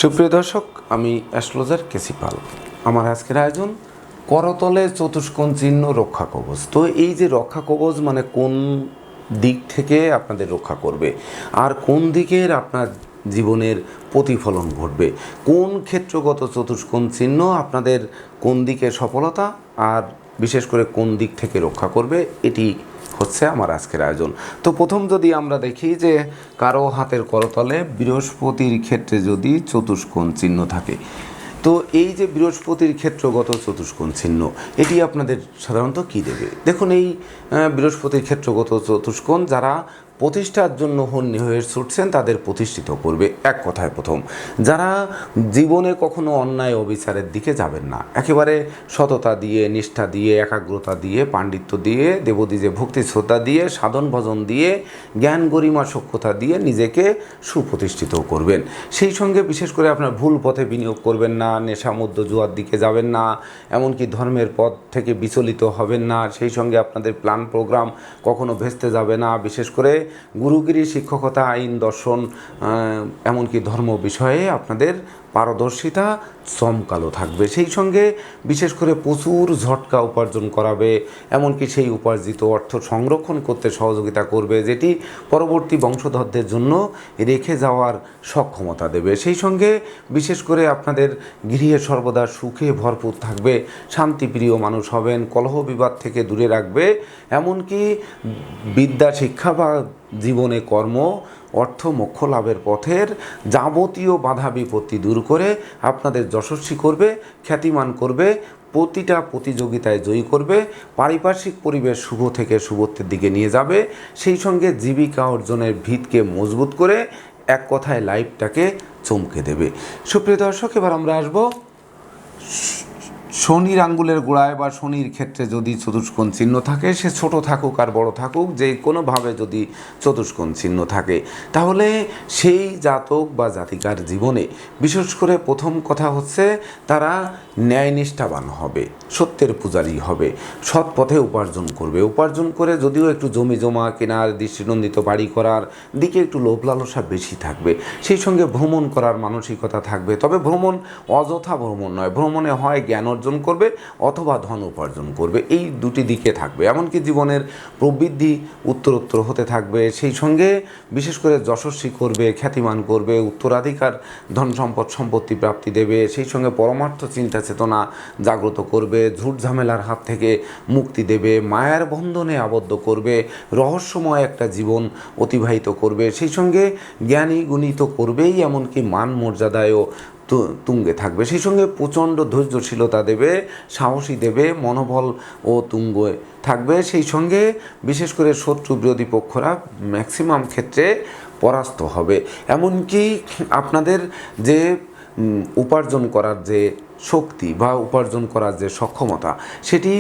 সুপ্রিয় দর্শক, আমি অ্যাস্ট্রোলজার কেসি পাল। আমার আজকের আয়োজন করতলে চতুষ্কোণ চিহ্ন রক্ষা কবচ। তো এই যে রক্ষা কবচ মানে কোন দিক থেকে আপনাদের রক্ষা করবে আর কোন দিকের আপনার জীবনের প্রতিফলন ঘটবে, কোন ক্ষেত্রগত চতুষ্কোণ চিহ্ন আপনাদের কোন দিকে সফলতা আর বিশেষ করে কোন দিক থেকে রক্ষা করবে, এটি হচ্ছে আমার আজকের আয়োজন। তো প্রথম যদি আমরা দেখি যে কারো হাতের করতলে বৃহস্পতির ক্ষেত্রে যদি চতুষ্কোণ চিহ্ন থাকে, তো এই যে বৃহস্পতির ক্ষেত্রগত চতুষ্কোণ চিহ্ন এটি আপনাদের সাধারণত কী দেবে। দেখুন, এই বৃহস্পতির ক্ষেত্রগত চতুষ্কোণ যারা প্রতিষ্ঠার জন্য হন্যে হয়ে ছুটছেন তাদের প্রতিষ্ঠিত করবে। এক কথায় প্রথম, যারা জীবনে কখনো অন্যায় অবিচারের দিকে যাবেন না, একেবারে সততা দিয়ে, নিষ্ঠা দিয়ে, একাগ্রতা দিয়ে, পাণ্ডিত্য দিয়ে, দেবদীজে ভক্তি শ্রদ্ধা দিয়ে, সাধন ভজন দিয়ে, জ্ঞান গরিমা সক্ষতা দিয়ে নিজেকে সুপ্রতিষ্ঠিত করবেন। সেই সঙ্গে বিশেষ করে আপনার ভুল পথে বিনিয়োগ করবেন না, নেশা মধ্য জুয়ার দিকে যাবেন না, এমনকি ধর্মের পথ থেকে বিচলিত হবেন না। সেই সঙ্গে আপনাদের প্ল্যান প্রোগ্রাম কখনো ভেস্তে যাবে না। বিশেষ করে গুরুগিরি, শিক্ষকতা, আইন, দর্শন, এমনকি ধর্ম বিষয়ে আপনাদের পারদর্শিতা চমকালো থাকবে। সেই সঙ্গে বিশেষ করে প্রচুর ঝটকা উপার্জন করাবে, এমনকি সেই উপার্জিত অর্থ সংরক্ষণ করতে সহযোগিতা করবে, যেটি পরবর্তী বংশধরদের জন্য রেখে যাওয়ার সক্ষমতা দেবে। সেই সঙ্গে বিশেষ করে আপনাদের গৃহে সর্বদা সুখে ভরপুর থাকবে, শান্তিপ্রিয় মানুষ হবেন, কলহ বিবাদ থেকে দূরে রাখবে, এমনকি বিদ্যা শিক্ষা বা জীবনে কর্ম, অর্থ, মোক্ষ লাভের পথের যাবতীয় বাধা বিপত্তি দূর করে আপনাদের যশস্বী করবে, খ্যাতিমান করবে, প্রতিটা প্রতিযোগিতায় জয়ী করবে, পারিপার্শ্বিক পরিবেশ শুভ থেকে শুভত্বের দিকে নিয়ে যাবে। সেই সঙ্গে জীবিকা অর্জনের ভিতকে মজবুত করে এক কথায় লাইফটাকে চমকে দেবে। সুপ্রিয় দর্শক, এবার আমরা আসবো শনির আঙ্গুলের গোড়ায় বা শনির ক্ষেত্রে যদি চতুষ্কোণ চিহ্ন থাকে, সে ছোট থাকুক আর বড় থাকুক, যে কোনোভাবে যদি চতুষ্কোণ চিহ্ন থাকে, তাহলে সেই জাতক বা জাতিকার জীবনে বিশেষ করে প্রথম কথা হচ্ছে তারা ন্যায়নিষ্ঠাবান হবে, সত্যের পূজারী হবে, সৎ পথে উপার্জন করবে। উপার্জন করে যদিও একটু জমি জমা কেনার, দৃষ্টিনন্দিত বাড়ি করার দিকে একটু লোভ লালসা বেশি থাকবে। সেই সঙ্গে ভ্রমণ করার মানসিকতা থাকবে, তবে ভ্রমণ অযথা ভ্রমণ নয়, ভ্রমণে হয় জ্ঞান অর্জন করবে অথবা ধন উপার্জন করবে, এই দুটি দিকে থাকবে। এমনকি জীবনের প্রবৃদ্ধি উত্তরোত্তর হতে থাকবে। সেই সঙ্গে বিশেষ করে যশস্বী করবে, খ্যাতিমান করবে, উত্তরাধিকার ধন সম্পদ সম্পত্তি প্রাপ্তি দেবে। সেই সঙ্গে পরমার্থ চিন্তা চেতনা জাগ্রত করবে, ঝুট ঝামেলার হাত থেকে মুক্তি দেবে, মায়ার বন্ধনে আবদ্ধ করবে, রহস্যময় একটা জীবন অতিবাহিত করবে। সেই সঙ্গে জ্ঞানী গুণী তো করবেই, এমনকি মান মর্যাদায়ও তুঙ্গে থাকবে। সেই সঙ্গে প্রচণ্ড ধৈর্যশীলতা দেবে, সাহসী দেবে, মনোবল ও তুঙ্গে থাকবে। সেই সঙ্গে বিশেষ করে শত্রু বিরোধী পক্ষরা ম্যাক্সিমাম ক্ষেত্রে পরাস্ত হবে। এমনকি আপনাদের যে উপার্জন করার যে শক্তি বা উপার্জন করার যে সক্ষমতা, সেটি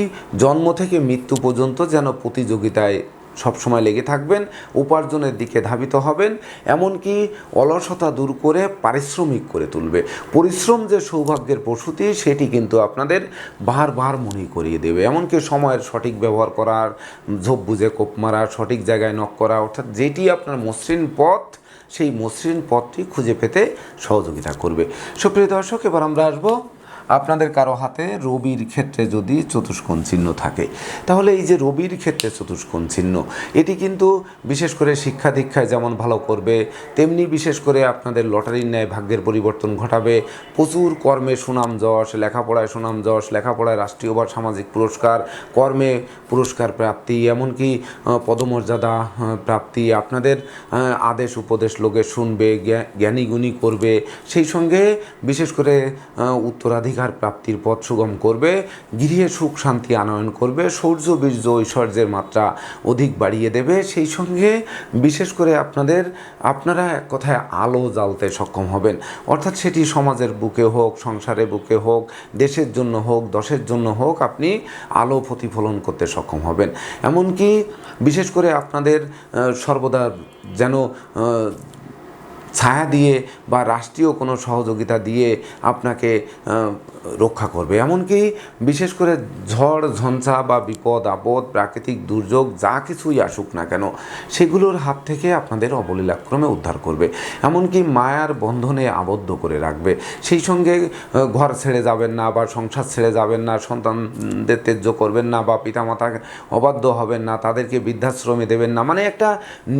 জন্ম থেকে মৃত্যু পর্যন্ত যেন প্রতিযোগিতায় সবসময় লেগে থাকবেন, উপার্জনের দিকে ধাবিত হবেন, এমনকি অলসতা দূর করে পারিশ্রমিক করে তুলবে। পরিশ্রম যে সৌভাগ্যের প্রসূতি, সেটি কিন্তু আপনাদের বারবার মনে করিয়ে দেবে। এমনকি সময়ের সঠিক ব্যবহার করার, ঝোপ বুঝে কোপ মারা, সঠিক জায়গায় নক করা, অর্থাৎ যেটি আপনার মসৃণ পথ, সেই মসৃণ পথটি খুঁজে পেতে সহযোগিতা করবে। সুপ্রিয় দর্শক, এবার আমরা আসবো আপনাদের কারো হাতে রবির ক্ষেত্রে যদি চতুষ্কোণ চিহ্ন থাকে, তাহলে এই যে রবির ক্ষেত্রে চতুষ্কোণ চিহ্ন, এটি কিন্তু বিশেষ করে শিক্ষা দীক্ষায় যেমন ভালো করবে, তেমনি বিশেষ করে আপনাদের লটারির ন্যায় ভাগ্যের পরিবর্তন ঘটাবে। প্রচুর কর্মে সুনাম যশ, লেখাপড়ায় সুনাম যশ, লেখাপড়ায় রাষ্ট্রীয় বা সামাজিক পুরস্কার, কর্মে পুরস্কার প্রাপ্তি, এমনকি পদমর্যাদা প্রাপ্তি, আপনাদের আদেশ উপদেশ লোকে শুনবে, জ্ঞানী গুণী করবে। সেই সঙ্গে বিশেষ করে উত্তরাধিকার প্রাপ্তির পথ সুগম করবে, গৃহে সুখ শান্তি আনয়ন করবে, শৌর্য বীর্য ঐশ্বর্যের মাত্রা অধিক বাড়িয়ে দেবে। সেই সঙ্গে বিশেষ করে আপনারা এক কথায় আলো জ্বালতে সক্ষম হবেন, অর্থাৎ সেটি সমাজের বুকে হোক, সংসারের বুকে হোক, দেশের জন্য হোক, দশের জন্য হোক, আপনি আলো প্রতিফলন করতে সক্ষম হবেন। এমনকি বিশেষ করে আপনাদের সর্বদা যেন ছায়া দিয়ে বা রাষ্ট্রীয় কোনো সহযোগিতা দিয়ে আপনাকে রক্ষা করবে। এমনকি বিশেষ করে ঝড় ঝঞ্ঝা বা বিপদ আপদ, প্রাকৃতিক দুর্যোগ যা কিছুই আসুক না কেন, সেগুলোর হাত থেকে আপনাদের অবলীলাক্রমে উদ্ধার করবে। এমনকি মায়ার বন্ধনে আবদ্ধ করে রাখবে। সেই সঙ্গে ঘর ছেড়ে যাবেন না বা সংসার ছেড়ে যাবেন না, সন্তানদের ত্যায্য করবেন না বা পিতামাতা অবাধ্য হবেন না, তাদেরকে বৃদ্ধাশ্রমে দেবেন না। মানে একটা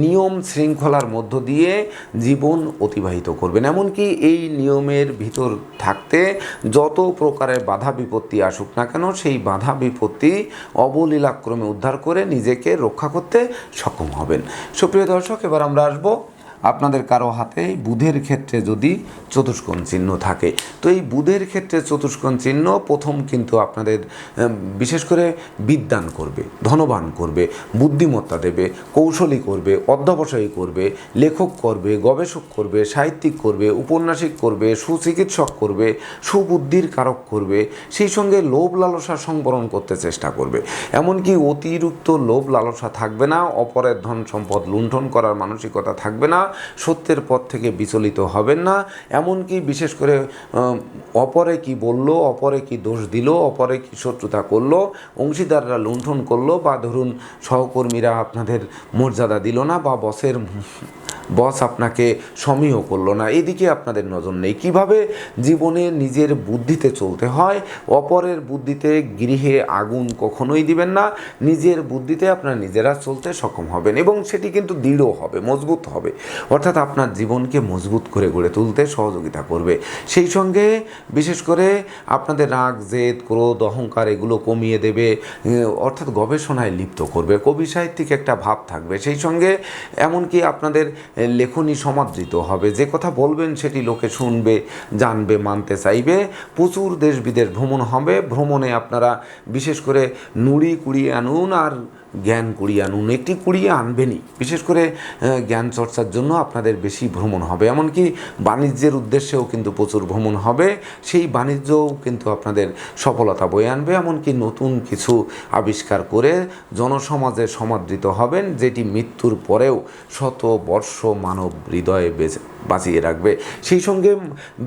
নিয়ম শৃঙ্খলার মধ্য দিয়ে জীবন অতিবাহিত করবেন। এমনকি এই নিয়মের ভিতর থাকতে যত প্রকারের বাধা বিপত্তি আসুক না কেন, সেই বাধা বিপত্তি অবলীলাক্রমে উদ্ধার করে নিজেকে রক্ষা করতে সক্ষম হবেন। সুপ্রিয় দর্শক, এবার আমরা আসবো আপনাদের কারো হাতে বুধের ক্ষেত্রে যদি চতুষ্কোণ চিহ্ন থাকে। তো এই বুধের ক্ষেত্রে চতুষ্কোণ চিহ্ন প্রথম কিন্তু আপনাদের বিশেষ করে বিদ্বান করবে, ধনবান করবে, বুদ্ধিমত্তা দেবে, কৌশলী করবে, অধ্যবসায়ী করবে, লেখক করবে, গবেষক করবে, সাহিত্যিক করবে, উপন্যাসিক করবে, সুচিকিৎসক করবে, সুবুদ্ধির কারক করবে, সেই সঙ্গে লোভ লালসা সংবরণ করতে চেষ্টা করবে। এমনকি অতিরিক্ত লোভ লালসা থাকবে না, অপরের ধন সম্পদ লুণ্ঠন করার মানসিকতা থাকবে না, সত্যের পথ থেকে বিচলিত হবেন না। এমনকি বিশেষ করে অপরে কি বলল, অপরে কি দোষ দিল, অপরে কি শত্রুতা করলো, অংশীদাররা লুণ্ঠন করলো, বা ধরুন সহকর্মীরা আপনাদের মর্যাদা দিল না, বা বস আপনাকে সমীহ করলো না, এদিকে আপনাদের নজর নেই। কিভাবে জীবনে নিজের বুদ্ধিতে চলতে হয়, অপরের বুদ্ধিতে গৃহে আগুন কখনোই দিবেন না, নিজের বুদ্ধিতে আপনারা নিজেরা চলতে সক্ষম হবেন এবং সেটি কিন্তু দৃঢ় হবে, মজবুত হবে, অর্থাৎ আপনার জীবনকে মজবুত করে গড়ে তুলতে সহযোগিতা করবে। সেই সঙ্গে বিশেষ করে আপনাদের রাগ, জেদ, ক্রোধ, অহংকার এগুলো কমিয়ে দেবে, অর্থাৎ গবেষণায় লিপ্ত করবে, কবি সাহিত্যিক একটা ভাব থাকবে। সেই সঙ্গে এমনকি আপনাদের লেখনী সমাদৃত হবে, যে কথা বলবেন সেটি লোকে শুনবে, জানবে, মানতে চাইবে। প্রচুর দেশ বিদেশ ভ্রমণ হবে, ভ্রমণে আপনারা বিশেষ করে নুড়ি কুড়িয়ে আনুন আর জ্ঞান কুড়িয়ে আনুন, একটি কুড়িয়ে আনবেনই। বিশেষ করে জ্ঞান চর্চার জন্য আপনাদের বেশি ভ্রমণ হবে। এমনকি বাণিজ্যের উদ্দেশ্যেও কিন্তু প্রচুর ভ্রমণ হবে, সেই বাণিজ্যও কিন্তু আপনাদের সফলতা বয়ে আনবে। এমনকি নতুন কিছু আবিষ্কার করে জনসমাজে সমাদৃত হবেন, যেটি মৃত্যুর পরেও শত বর্ষ মানব হৃদয়ে বাঁচিয়ে রাখবে। সেই সঙ্গে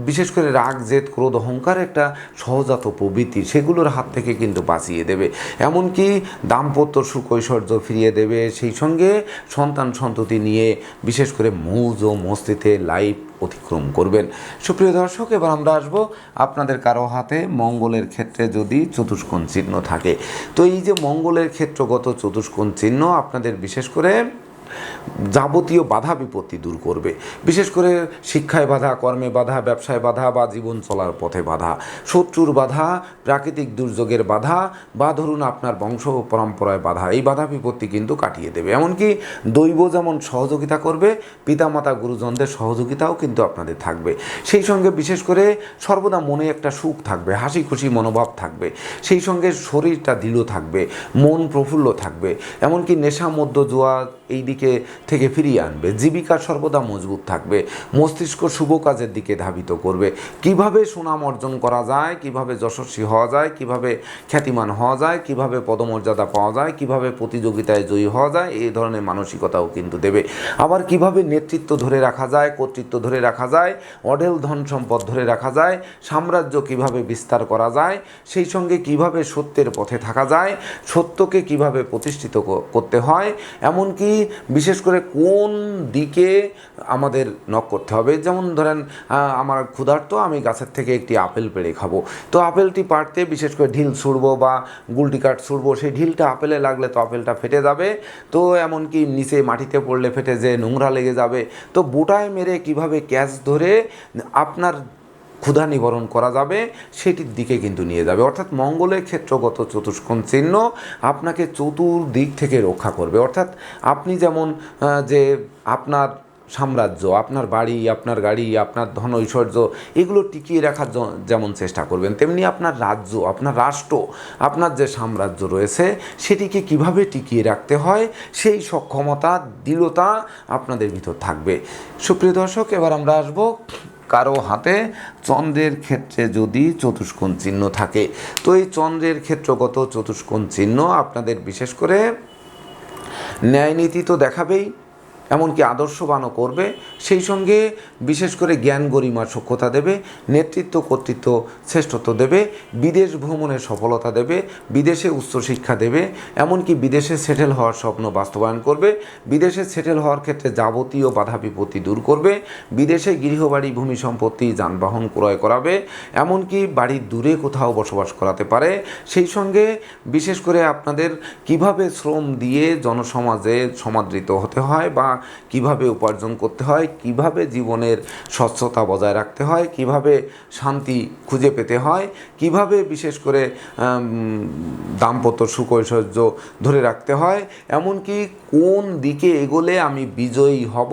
বিশেষ করে রাগ, জেদ, ক্রোধ, অহংকার একটা সহজাত প্রবৃত্তি, সেগুলোর হাত থেকে কিন্তু বাঁচিয়ে দেবে। এমনকি দাম্পত্য সুখ ঐশ্বর্য ফিরিয়ে দেবে। সেই সঙ্গে সন্তান সন্ততি নিয়ে বিশেষ করে মৌজ ও মস্তিতে লাইফ অতিক্রম করবেন। সুপ্রিয় দর্শক, এবার আমরা আসবো আপনাদের কারো হাতে মঙ্গলের ক্ষেত্রে যদি চতুষ্কোণ চিহ্ন থাকে। তো এই যে মঙ্গলের ক্ষেত্রগত চতুষ্কোণ চিহ্ন আপনাদের বিশেষ করে যাবতীয় বাধা বিপত্তি দূর করবে। বিশেষ করে শিক্ষায় বাধা, কর্মে বাধা, ব্যবসায় বাধা বা জীবন চলার পথে বাধা, শত্রুর বাধা, প্রাকৃতিক দুর্যোগের বাধা, বা ধরুন আপনার বংশ পরম্পরায় বাধা, এই বাধা বিপত্তি কিন্তু কাটিয়ে দেবে। এমনকি দৈব যেমন সহযোগিতা করবে, পিতামাতা গুরুজনদের সহযোগিতাও কিন্তু আপনাদের থাকবে। সেই সঙ্গে বিশেষ করে সর্বদা মনে একটা সুখ থাকবে, হাসি খুশি মনোভাব থাকবে। সেই সঙ্গে শরীরটা দৃঢ় থাকবে, মন প্রফুল্ল থাকবে। এমনকি নেশা, মদ্য, জুয়া এই দিকে থেকে ফিরিয়ে আনবে। জীবিকা সর্বদা মজবুত থাকবে, মস্তিষ্ক শুভ কাজের দিকে ধাবিত করবে। কিভাবে সুনাম অর্জন করা যায়, কিভাবে যশস্বী হওয়া যায়, কিভাবে খ্যাতিমান হওয়া যায়, কিভাবে পদমর্যাদা পাওয়া যায়, কিভাবে প্রতিযোগিতায় জয়ী হওয়া যায়, এই ধরনের মানসিকতাও কিন্তু দেবে। আবার কিভাবে নেতৃত্ব ধরে রাখা যায়, কর্তৃত্ব ধরে রাখা যায়, অঢেল ধন সম্পদ ধরে রাখা যায়, সাম্রাজ্য কিভাবে বিস্তার করা যায়, সেই সঙ্গে কিভাবে সত্যের পথে থাকা যায়, সত্যকে কিভাবে প্রতিষ্ঠিত করতে হয়, এমনকি বিশেষ করে কোন দিকে আমাদের নক করতে হবে। যেমন ধরেন আমার ক্ষুধার্ত, আমি গাছের থেকে একটি আপেল পেড়ে খাবো, তো আপেলটি পাড়তে বিশেষ করে ঢিল ছুঁড়বো বা গুলটি কাঠ ছুঁড়বো, সেই ঢিলটা আপেলে লাগলে তো আপেলটা ফেটে যাবে, তো এমনকি নিচে মাটিতে পড়লে ফেটে যে নোংরা লেগে যাবে। তো বোটায় মেরে কিভাবে ক্যাচ ধরে আপনার ক্ষুধা নিবারণ করা যাবে সেটির দিকে কিন্তু নিয়ে যাবে। অর্থাৎ মঙ্গলের ক্ষেত্রগত চতুষ্কোণ চিহ্ন আপনাকে চতুর্দিক থেকে রক্ষা করবে। অর্থাৎ আপনি যেমন যে আপনার সাম্রাজ্য, আপনার বাড়ি, আপনার গাড়ি, আপনার ধন ঐশ্বর্য এগুলো টিকিয়ে রাখার যেমন চেষ্টা করবেন, তেমনি আপনার রাজ্য, আপনার রাষ্ট্র, আপনার যে সাম্রাজ্য রয়েছে সেটিকে কিভাবে টিকিয়ে রাখতে হয় সেই সক্ষমতা, দৃঢ়তা আপনাদের ভিতর থাকবে। সুপ্রিয় দর্শক, এবার আমরা আসবো কারো হাতে চন্দ্রের ক্ষেত্রে যদি চতুষ্কোণ চিহ্ন থাকে। তো এই চন্দ্রের ক্ষেত্রগত চতুষ্কোণ চিহ্ন আপনাদের বিশেষ করে ন্যায় নীতি তো দেখাবেই, এমনকি আদর্শবানও করবে। সেই সঙ্গে বিশেষ করে জ্ঞান গরিমা সক্ষতা দেবে, নেতৃত্ব কর্তৃত্ব শ্রেষ্ঠত্ব দেবে, বিদেশ ভ্রমণের সফলতা দেবে, বিদেশে উচ্চশিক্ষা দেবে, এমনকি বিদেশে সেটেল হওয়ার স্বপ্ন বাস্তবায়ন করবে, বিদেশে সেটেল হওয়ার ক্ষেত্রে যাবতীয় বাধা বিপত্তি দূর করবে, বিদেশে গৃহবাড়ি ভূমি সম্পত্তি যানবাহন ক্রয় করাবে, এমনকি বাড়ির দূরে কোথাও বসবাস করাতে পারে। সেই সঙ্গে বিশেষ করে আপনাদের কিভাবে শ্রম দিয়ে জনসমাজে সমাদৃত হতে হয় বা কিভাবে উপার্জন করতে হয়, কিভাবে জীবনের স্বচ্ছতা বজায় রাখতে হয়, কিভাবে শান্তি খুঁজে পেতে হয়, কিভাবে বিশেষ করে দাম্পত্য সুখৈশ্বর্য ধরে রাখতে হয়, এমনকি কোন দিকে এগোলে আমি বিজয়ী হব,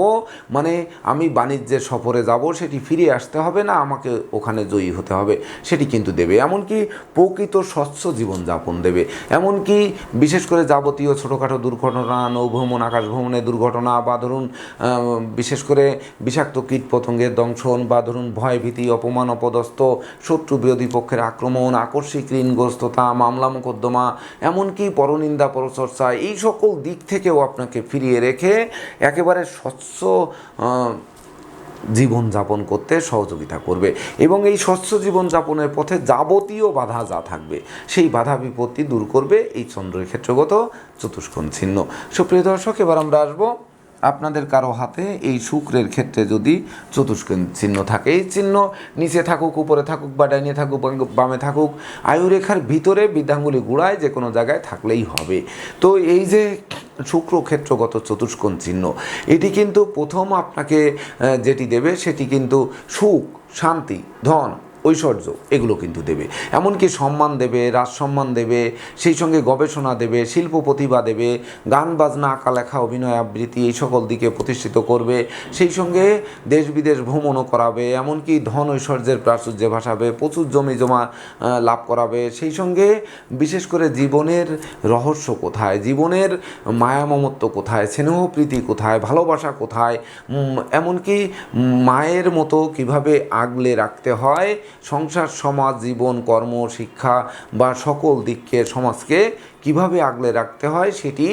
মানে আমি বাণিজ্যের সফরে যাব, সেটি ফিরে আসতে হবে না, আমাকে ওখানে জয়ী হতে হবে, সেটি কিন্তু দেবে। এমনকি প্রকৃত স্বচ্ছ জীবনযাপন দেবে। এমনকি বিশেষ করে যাবতীয় ছোটোখাটো দুর্ঘটনা, নৌভ্রমণ, আকাশ ভ্রমণের দুর্ঘটনা, বা ধরুন বিশেষ করে বিষাক্ত কীটপতঙ্গের দংশন, বা ধরুন ভয় ভীতি, অপমান অপদস্থ, শত্রু বিরোধী পক্ষের আক্রমণ, আকস্মিক ঋণগ্রস্ততা, মামলা মোকদ্দমা, এমনকি পরনিন্দা পরচর্চা, এই সকল দিক থেকেও আপনাকে ফিরিয়ে রেখে একেবারে স্বচ্ছ জীবনযাপন করতে সহযোগিতা করবে। এবং এই স্বচ্ছ জীবনযাপনের পথে যাবতীয় বাধা যা থাকবে সেই বাধা বিপত্তি দূর করবে এই চন্দ্রের ক্ষেত্রগত চতুষ্কোণ চিহ্ন। সুপ্রিয় দর্শক, এবার আমরা আসবো আপনাদের কারো হাতে এই শুক্রের ক্ষেত্রে যদি চতুষ্কোণ চিহ্ন থাকে, এই চিহ্ন নিচে থাকুক, উপরে থাকুক, বা ডাইনে থাকুক, বামে থাকুক, আয়ুরেখার ভিতরে বৃদ্ধাঙ্গুলি গুড়ায় যে কোনো জায়গায় থাকলেই হবে। তো এই যে শুক্র ক্ষেত্রগত চতুষ্কোণ চিহ্ন, এটি কিন্তু প্রথম আপনাকে যেটি দেবে সেটি কিন্তু সুখ, শান্তি, ধন, ঐশ্বর্য এগুলো কিন্তু দেবে। এমনকি সম্মান দেবে, রাজসম্মান দেবে, সেই সঙ্গে গবেষণা দেবে, শিল্প প্রতিভা দেবে, গান বাজনা, আঁকা লেখা, অভিনয় আবৃত্তি এই সকল দিকে প্রতিষ্ঠিত করবে। সেই সঙ্গে দেশ বিদেশ ভ্রমণও করাবে, এমনকি ধন ঐশ্বর্যের প্রাচুর্য ভাসাবে, প্রচুর জমি জমা লাভ করাবে। সেই সঙ্গে বিশেষ করে জীবনের রহস্য কোথায়, জীবনের মায়া মমত্ব কোথায়, স্নেহ প্রীতি কোথায়, ভালোবাসা কোথায়, এমনকি মায়ের মতো কিভাবে আগলে রাখতে হয় সংসার, সমাজ, জীবন, কর্ম, শিক্ষা বা সকল দিককে, সমাজকে কিভাবে আগলে রাখতে হয় সেটি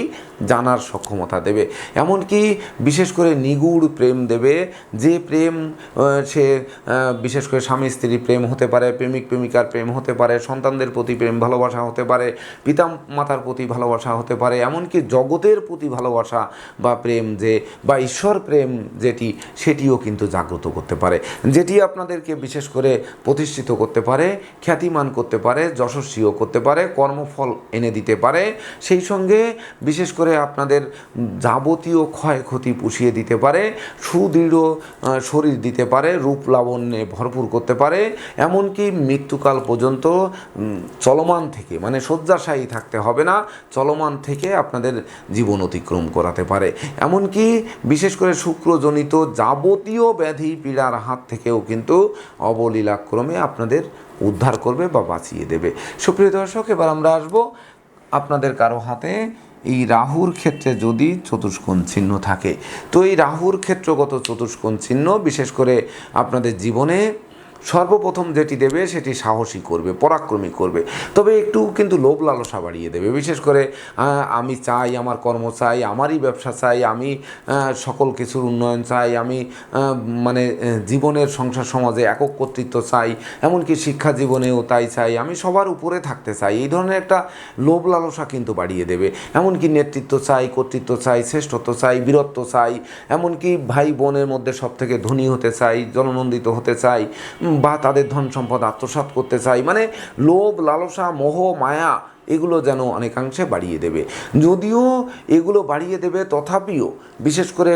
জানার সক্ষমতা দেবে। এমনকি বিশেষ করে নিগুড় প্রেম দেবে, যে প্রেম সে বিশেষ করে স্বামী স্ত্রী প্রেম হতে পারে, প্রেমিক প্রেমিকার প্রেম হতে পারে, সন্তানদের প্রতি প্রেম ভালোবাসা হতে পারে, পিতা মাতার প্রতি ভালোবাসা হতে পারে, এমনকি জগতের প্রতি ভালোবাসা বা প্রেম বা ঈশ্বর প্রেম যেটি, সেটিও কিন্তু জাগ্রত করতে পারে, যেটি আপনাদেরকে বিশেষ করে প্রতিষ্ঠিত করতে পারে, খ্যাতিমান করতে পারে, যশস্বীও করতে পারে, কর্মফল এনে দিতে পারে। সেই সঙ্গে বিশেষ করে আপনাদের যাবতীয় ক্ষয়ক্ষতি পুষিয়ে দিতে পারে, সুদৃঢ় শরীর দিতে পারে, রূপ লাবণ্যে ভরপুর করতে পারে, এমনকি মৃত্যুকাল পর্যন্ত চলমান থেকে, মানে শয্যাশায়ী থাকতে হবে না, চলমান থেকে আপনাদের জীবন অতিক্রম করাতে পারে। এমনকি বিশেষ করে শুক্রজনিত যাবতীয় ব্যাধি পীড়ার হাত থেকেও কিন্তু অবলীলাক্রমে আপনাদের উদ্ধার করবে বা বাঁচিয়ে দেবে। সুপ্রিয় দর্শক, এবার আমরা আসবো আপনাদের কারো হাতে এই রাহুর ক্ষেত্রে যদি চতুষ্কোণ চিহ্ন থাকে। তো এই রাহুর ক্ষেত্রগত চতুষ্কোণ চিহ্ন বিশেষ করে আপনাদের জীবনে সর্বপ্রথম যেটি দেবে সেটি সাহসী করবে, পরাক্রমী করবে, তবে একটু কিন্তু লোভ লালসা বাড়িয়ে দেবে। বিশেষ করে আমি চাই, আমার কর্ম চাই, আমারই ব্যবসা চাই, আমি সকল কিছুর উন্নয়ন চাই, আমি মানে জীবনের সংসার সমাজে একক কর্তৃত্ব চাই, এমনকি শিক্ষা জীবনেও তাই চাই, আমি সবার উপরে থাকতে চাই, এই ধরনের একটা লোভ লালসা কিন্তু বাড়িয়ে দেবে। এমনকি নেতৃত্ব চাই, কর্তৃত্ব চাই, শ্রেষ্ঠত্ব চাই, বীরত্ব চাই, এমনকি ভাই বোনের মধ্যে সবথেকে ধনী হতে চাই, জননন্দিত হতে চাই, বা তাদের ধন সম্পদ আত্মসাৎ করতে চাই, মানে লোভ লালসা মোহ মায়া এগুলো যেন অনেকাংশে বাড়িয়ে দেবে। যদিও এগুলো বাড়িয়ে দেবে, তথাপিও বিশেষ করে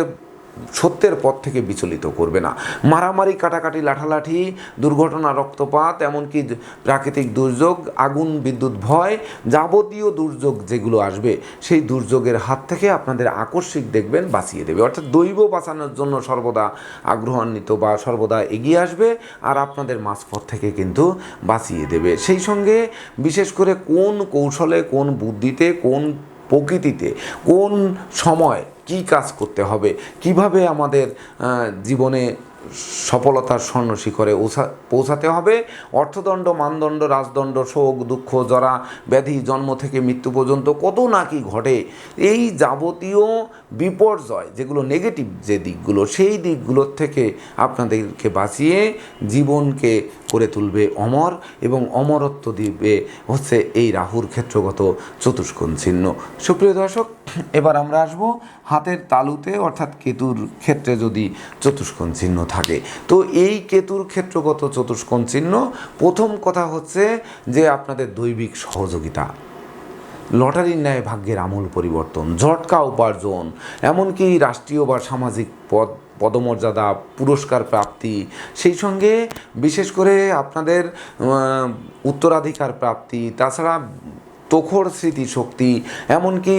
সত্যের পথ থেকে বিচলিত করবে না। মারামারি, কাটাকাটি, লাঠালাঠি, দুর্ঘটনা, রক্তপাত, এমনকি প্রাকৃতিক দুর্যোগ, আগুন, বিদ্যুৎ ভয়, যাবতীয় দুর্যোগ যেগুলো আসবে সেই দুর্যোগের হাত থেকে আপনাদের আকস্মিক দেখবেন বাঁচিয়ে দেবে। অর্থাৎ দৈব বাঁচানোর জন্য সর্বদা আগ্রহান্বিত বা সর্বদা এগিয়ে আসবে আর আপনাদের মাঝপথ থেকে কিন্তু বাঁচিয়ে দেবে। সেই সঙ্গে বিশেষ করে কোন কৌশলে, কোন বুদ্ধিতে, কোন প্রকৃতিতে, কোন সময় কী কাজ করতে হবে, কিভাবে আমাদের জীবনে সফলতার স্বর্ণ শিখরে পৌঁছাতে হবে। অর্থদণ্ড, মানদণ্ড, রাজদণ্ড, শোক, দুঃখ, জরা, ব্যাধি, জন্ম থেকে মৃত্যু পর্যন্ত কত না কি ঘটে। এই যাবতীয় বিপর্যয় যেগুলো নেগেটিভ যে দিকগুলো, সেই দিকগুলোর থেকে আপনাদেরকে বাঁচিয়ে জীবনকে করে তুলবে অমর, এবং অমরত্ব দিবে হচ্ছে এই রাহুর ক্ষেত্রগত চতুষ্কোণ চিহ্ন। সুপ্রিয় দর্শক, এবার আমরা আসব হাতের তালুতে অর্থাৎ কেতুর ক্ষেত্রে যদি চতুষ্কোণ চিহ্ন থাকে। তো এই কেতুর ক্ষেত্রগত চতুষ্কোণ চিহ্ন, প্রথম কথা হচ্ছে যে আপনাদের দৈবিক সহযোগিতা, লটারির ন্যায় ভাগ্যের আমূল পরিবর্তন, ঝটকা উপার্জন, এমনকি রাষ্ট্রীয় বা সামাজিক পদমর্যাদা, পুরস্কার প্রাপ্তি, সেই সঙ্গে বিশেষ করে আপনাদের উত্তরাধিকার প্রাপ্তি, তাছাড়া প্রখর স্মৃতিশক্তি, এমনকি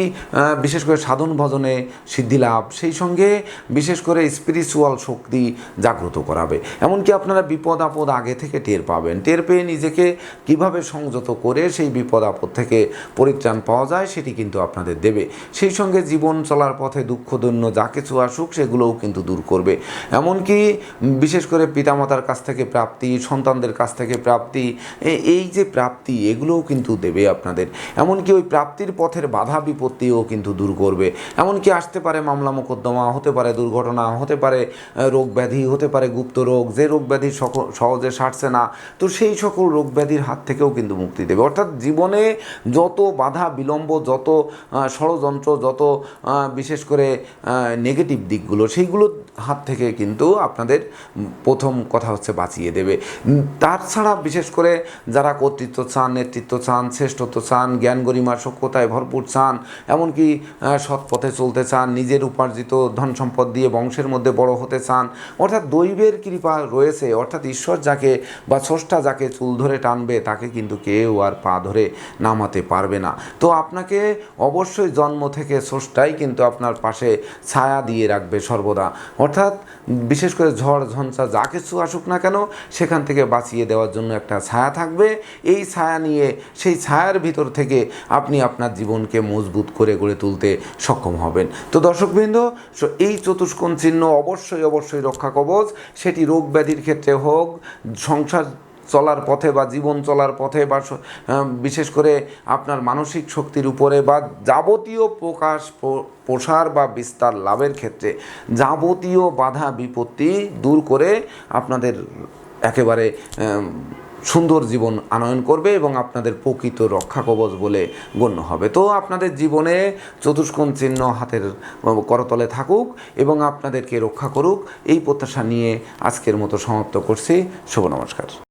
বিশেষ করে সাধন ভজনে সিদ্ধিলাভ, সেই সঙ্গে বিশেষ করে স্পিরিচুয়াল শক্তি জাগ্রত করাবে। এমনকি আপনারা বিপদ আপদ আগে থেকে টের পাবেন, টের পেয়ে নিজেকে কিভাবে সংযত করে সেই বিপদ আপদ থেকে পরিত্রাণ পাওয়া যায় সেটি কিন্তু আপনাদের দেবে। সেই সঙ্গে জীবন চলার পথে দুঃখ দৈন্য যা কিছু আসুক সেগুলোও কিন্তু দূর করবে। এমনকি বিশেষ করে পিতামাতার কাছ থেকে প্রাপ্তি, সন্তানদের কাছ থেকে প্রাপ্তি, এই যে প্রাপ্তি এগুলোও কিন্তু দেবে আপনাদের। এমনকি ওই প্রাপ্তির পথের বাধা বিপত্তিও কিন্তু দূর করবে। এমনকি আসতে পারে মামলা মোকদ্দমা, হতে পারে দুর্ঘটনা, হতে পারে রোগ ব্যাধি, হতে পারে গুপ্ত রোগ, যে রোগ ব্যাধি সহজে সারছে না, তো সেই সকল রোগ ব্যাধির হাত থেকেও কিন্তু মুক্তি দেবে। অর্থাৎ জীবনে যত বাধা বিলম্ব, যত ষড়যন্ত্র, যত বিশেষ করে নেগেটিভ দিকগুলো, সেইগুলোর হাত থেকে কিন্তু আপনাদের প্রথম কথা হচ্ছে বাঁচিয়ে দেবে। তাছাড়া বিশেষ করে যারা কর্তৃত্ব চান, নেতৃত্ব চান, শ্রেষ্ঠত্ব চান, জ্ঞান গরিমার সক্ষতায় ভরপুর চান, এমনকি সৎ পথে চলতে চান, নিজের উপার্জিত ধন সম্পদ দিয়ে বংশের মধ্যে বড় হতে চান, অর্থাৎ দৈবের কৃপা রয়েছে, অর্থাৎ ঈশ্বর যাকে বা স্রষ্টা যাকে চুল ধরে টানবে তাকে কিন্তু কেউ আর পা ধরে নামাতে পারবে না। তো আপনাকে অবশ্যই জন্ম থেকে স্রষ্টাই কিন্তু আপনার পাশে ছায়া দিয়ে রাখবে সর্বদা। অর্থাৎ বিশেষ করে ঝড় ঝঞ্ঝা যা কিছু আসুক না কেন, সেখান থেকে বাঁচিয়ে দেওয়ার জন্য একটা ছায়া থাকবে। এই ছায়া নিয়ে সেই ছায়ার ভিতর থেকে আপনি আপনার জীবনকে মজবুত করে গড়ে তুলতে সক্ষম হবেন। তো দর্শকবৃন্দ, এই চতুষ্কোণ চিহ্ন অবশ্যই অবশ্যই রক্ষা কবচ, সেটি রোগ ব্যাধির ক্ষেত্রে হোক, সংসার চলার পথে বা জীবন চলার পথে, বা বিশেষ করে আপনার মানসিক শক্তির উপরে, বা যাবতীয় প্রসার বা বিস্তার লাভের ক্ষেত্রে যাবতীয় বাধা বিপত্তি দূর করে আপনাদের একেবারে সুন্দর জীবন আনয়ন করবে এবং আপনাদের প্রকৃত রক্ষা কবচ বলে গণ্য হবে। তো আপনাদের জীবনে চতুষ্কোণ চিহ্ন হাতের করতলে থাকুক এবং আপনাদেরকে রক্ষা করুক, এই প্রত্যাশা নিয়ে আজকের মতো সমাপ্ত করছি। শুভ নমস্কার।